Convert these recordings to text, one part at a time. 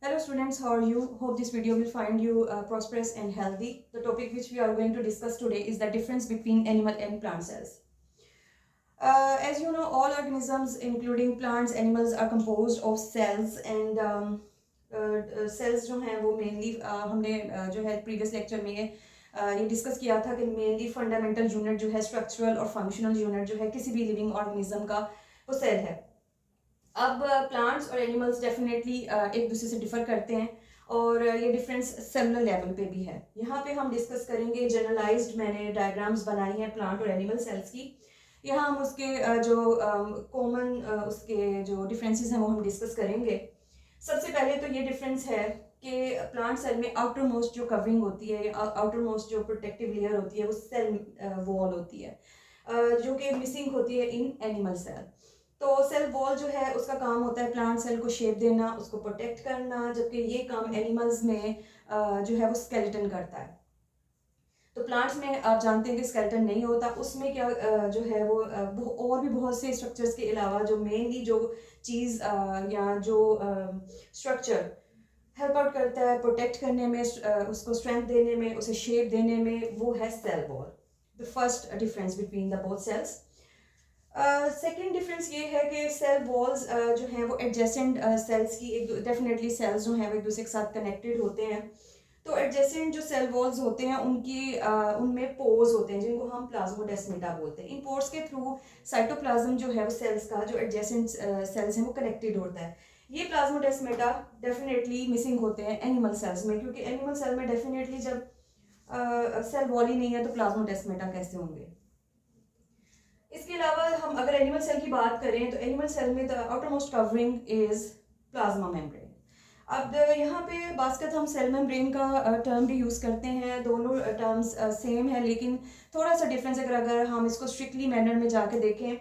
Hello students, how are you? Hope this video will find you prosperous and healthy. The topic which we are going to discuss today is the difference between animal and plant cells. As you know, all organisms including plants, animals are composed of cells and cells जो हैं वो mainly हमने जो है previous lecture में ये discuss किया था कि मेनली फंडामेंटल यूनिट जो है स्ट्रक्चरल और फंक्शनल यूनिट जो है किसी भी लिविंग ऑर्गेनिज्म का वो सेल है। अब प्लांट्स और एनिमल्स डेफिनेटली एक दूसरे से डिफर करते हैं और ये डिफरेंस सेलुलर लेवल पे भी है। यहाँ पे हम डिस्कस करेंगे जनरलाइज्ड, मैंने डायग्राम्स बनाई हैं प्लांट और एनिमल सेल्स की। यहाँ हम उसके जो कॉमन उसके जो डिफरेंसेस हैं वो हम डिस्कस करेंगे। सबसे पहले तो ये डिफरेंस है कि प्लांट सेल में आउटर मोस्ट जो कवरिंग होती है, आउटर मोस्ट जो प्रोटेक्टिव लेयर होती है वो सेल वॉल होती है, जो कि मिसिंग होती है इन एनिमल सेल। तो सेल वॉल जो है उसका काम होता है प्लांट सेल को शेप देना, उसको प्रोटेक्ट करना, जबकि ये काम एनिमल्स में जो है वो स्केलेटन करता है। तो प्लांट्स में आप जानते हैं कि स्केलेटन नहीं होता, उसमें क्या जो है वो और भी बहुत से स्ट्रक्चर्स के अलावा जो मेनली जो चीज़ या जो स्ट्रक्चर हेल्प आउट करता है प्रोटेक्ट करने में, उसको स्ट्रेंथ देने में, उसे शेप देने में, वो है cell wall. The first difference between the both cells. Second difference ये है कि सेल वॉल्स जो हैं वो एडजेसेंट सेल्स की एक डेफिनेटली सेल्स जो हैं वो एक दूसरे के साथ कनेक्टेड होते हैं। तो एडजेसेंट जो सेल वॉल्स होते हैं उनकी उनमें पोर्स होते हैं जिनको हम प्लाज्मोडेस्माटा बोलते हैं। इन पोर्स के थ्रू साइटोप्लाज्म जो है वो सेल्स का जो एडजेसेंट सेल्स हैं वो कनेक्टेड होता है। ये प्लाज्मोडेस्माटा डेफिनेटली मिसिंग होते हैं एनिमल सेल्स में, क्योंकि एनिमल सेल में डेफिनेटली जब सेल वॉल ही नहीं है तो प्लाज्मोडेस्माटा कैसे होंगे। इसके अलावा हम अगर एनिमल सेल की बात करें तो एनिमल सेल में the outer most covering is plasma membrane. अब यहाँ पे बास्केट हम सेल मेम्ब्रेन का टर्म भी यूज़ करते हैं, दोनों टर्म्स सेम है, लेकिन थोड़ा सा डिफरेंस अगर हम इसको स्ट्रिक्टली मैनर में जाके देखें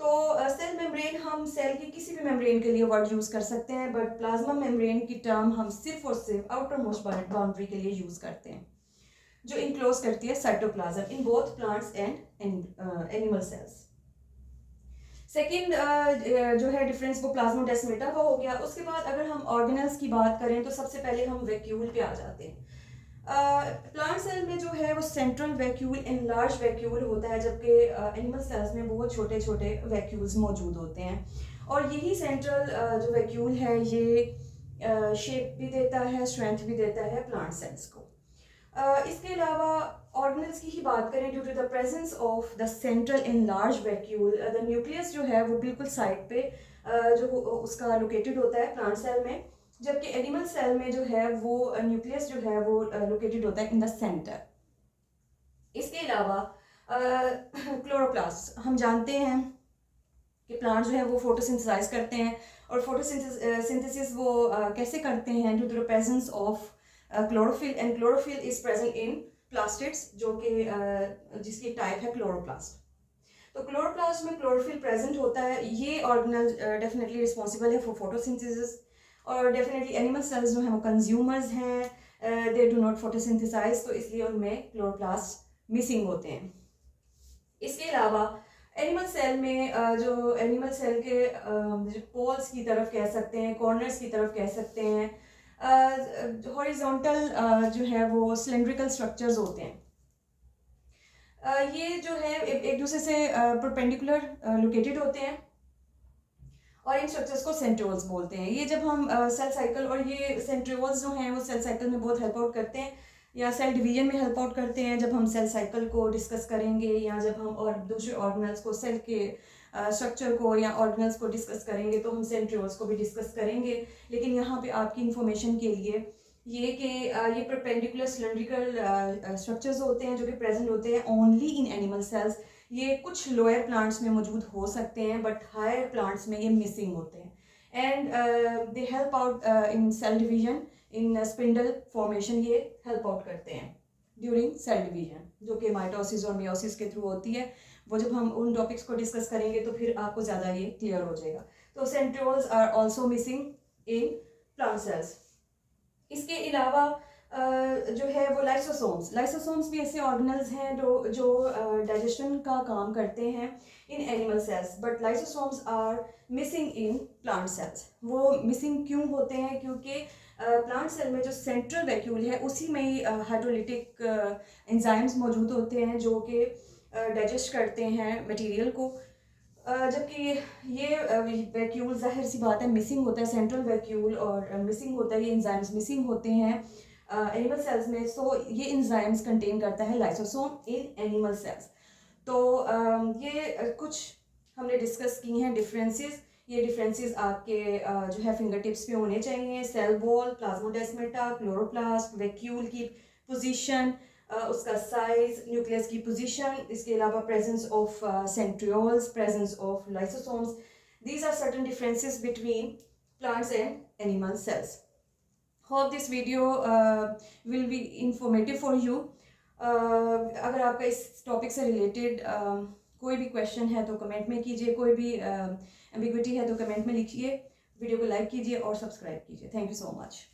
तो सेल मेम्ब्रेन हम सेल की किसी भी मेम्ब्रेन के लिए वर्ड यूज़ कर सकते हैं, बट प्लाज्मा मेम्ब्रेन की टर्म हम सिर्फ और सिर्फ आउटर मोस्ट बाउंड्री के लिए यूज़ करते हैं, जो इनक्लोज करती है cytoplasm in both plants and animal sales. Second जो है डिफरेंस वो प्लाज्मोडेस्माटा का हो गया। उसके बाद अगर हम ऑर्गेनल्स की बात करें तो सबसे पहले हम वैक्यूल पे आ जाते हैं। प्लांट सेल में जो है वो सेंट्रल वैक्यूल इन लार्ज वैक्यूल होता है, जबकि एनिमल सेल्स में बहुत छोटे छोटे वैक्यूल्स मौजूद होते हैं। और यही सेंट्रल जो वैक्यूल है ये शेप भी देता है, स्ट्रेंथ भी देता है प्लांट सेल्स को। इसके अलावा ऑर्गेनल्स की ही बात करें, due to the presence of the central in large vacuole, the nucleus जो है वो बिल्कुल साइड पे जो उसका लोकेटेड होता है प्लांट सेल में, जबकि एनिमल सेल में जो है वो न्यूक्लियस जो है वो लोकेटेड होता है इन द सेंटर। इसके अलावा क्लोरोप्लास्ट, हम जानते हैं कि प्लांट जो है वो फोटोसिंथेसाइज करते हैं, और फोटोसिंथेसिस वो कैसे करते हैं, due to the presence of chlorophyll, and chlorophyll is present in plastids जो कि जिसकी टाइप है क्लोरोप्लास्ट। तो क्लोरोप्लास्ट में क्लोरोफिल प्रेजेंट होता है, ये ऑर्गेनल डेफिनेटली रिस्पॉन्सिबल है फॉर फोटोसिंथेसिस। और डेफिनेटली एनिमल सेल्स जो हैं वो कंज्यूमर्स हैं, दे डू नॉट फोटोसिंथेसाइज, तो इसलिए उनमें क्लोरोप्लास्ट मिसिंग होते हैं। इसके अलावा एनिमल सेल में जो एनिमल सेल के पोल्स की तरफ कह सकते हैं, कॉर्नर्स की तरफ कह सकते हैं, हॉरिजॉन्टल जो है वो सिलेंड्रिकल स्ट्रक्चर्स होते हैं। ये जो है एक दूसरे से परपेंडिकुलर लोकेटेड होते हैं, और इन स्ट्रक्चर्स को सेंट्रिओल्स बोलते हैं। ये जब हम सेल साइकिल, और ये सेंट्रिओल्स जो हैं वो सेल साइकिल में बहुत हेल्प आउट करते हैं, या सेल डिवीजन में हेल्प आउट करते हैं। जब हम सेल साइकिल को डिस्कस करेंगे, या जब हम और दूसरे ऑर्गेनल्स को, सेल के स्ट्रक्चर को या ऑर्गेनल्स को डिस्कस करेंगे, तो हम सेंट्रिओल्स को भी डिस्कस करेंगे। लेकिन यहाँ पे आपकी इंफॉर्मेशन के लिए ये कि ये परपेंडिकुलर सिलेंड्रिकल स्ट्रक्चर्स होते हैं जो कि प्रेजेंट होते हैं ओनली इन एनिमल सेल्स। ये कुछ लोअर प्लांट्स में मौजूद हो सकते हैं, बट हायर प्लांट्स में ये मिसिंग होते हैं, and they help out in cell division, in spindle formation ये हेल्प आउट करते हैं ड्यूरिंग सेल डिवीजन, जो कि माइटोसिस और मियोसिस के थ्रू होती है। वो जब हम उन टॉपिक्स को डिस्कस करेंगे तो फिर आपको ज़्यादा ये क्लियर हो जाएगा। तो centrioles are also missing in plant cells. इसके अलावा जो है वो लाइसोसोम्स भी ऐसे ऑर्गेनल्स हैं जो डाइजेशन का काम करते हैं in animal cells, but lysosomes are missing in plant cells. वो मिसिंग क्यों होते हैं? क्योंकि प्लांट सेल में जो सेंट्रल वैक्यूल है उसी में ही हाइड्रोलिटिक एंजाइम्स मौजूद होते हैं जो कि डाइजेस्ट करते हैं मटेरियल को, जबकि ये वैक्यूल जाहिर सी बात है मिसिंग होता है, सेंट्रल वैक्यूल और मिसिंग होता है, ये एंजाइम्स मिसिंग होते हैं एनिमल सेल्स में। सो ये एंजाइम्स कंटेन करता है लाइसोसोम इन एनिमल सेल्स। तो ये कुछ हमने डिस्कस की हैं डिफरेंसेस। ये डिफरेंसेस आपके जो है फिंगर टिप्स पे होने चाहिए। Cell wall, plasmodesmata, chloroplast, vacuole की पोजीशन, उसका साइज, न्यूक्लियस की पोजीशन, इसके अलावा presence of centrioles, presence of lysosomes. These are certain differences between plants and animal cells. Hope this video will be informative for you. अगर आपका इस topic से related कोई भी क्वेश्चन है तो कमेंट में कीजिए, कोई भी एम्बिग्विटी है तो कमेंट में लिखिए, वीडियो को लाइक कीजिए और सब्सक्राइब कीजिए। Thank you so much.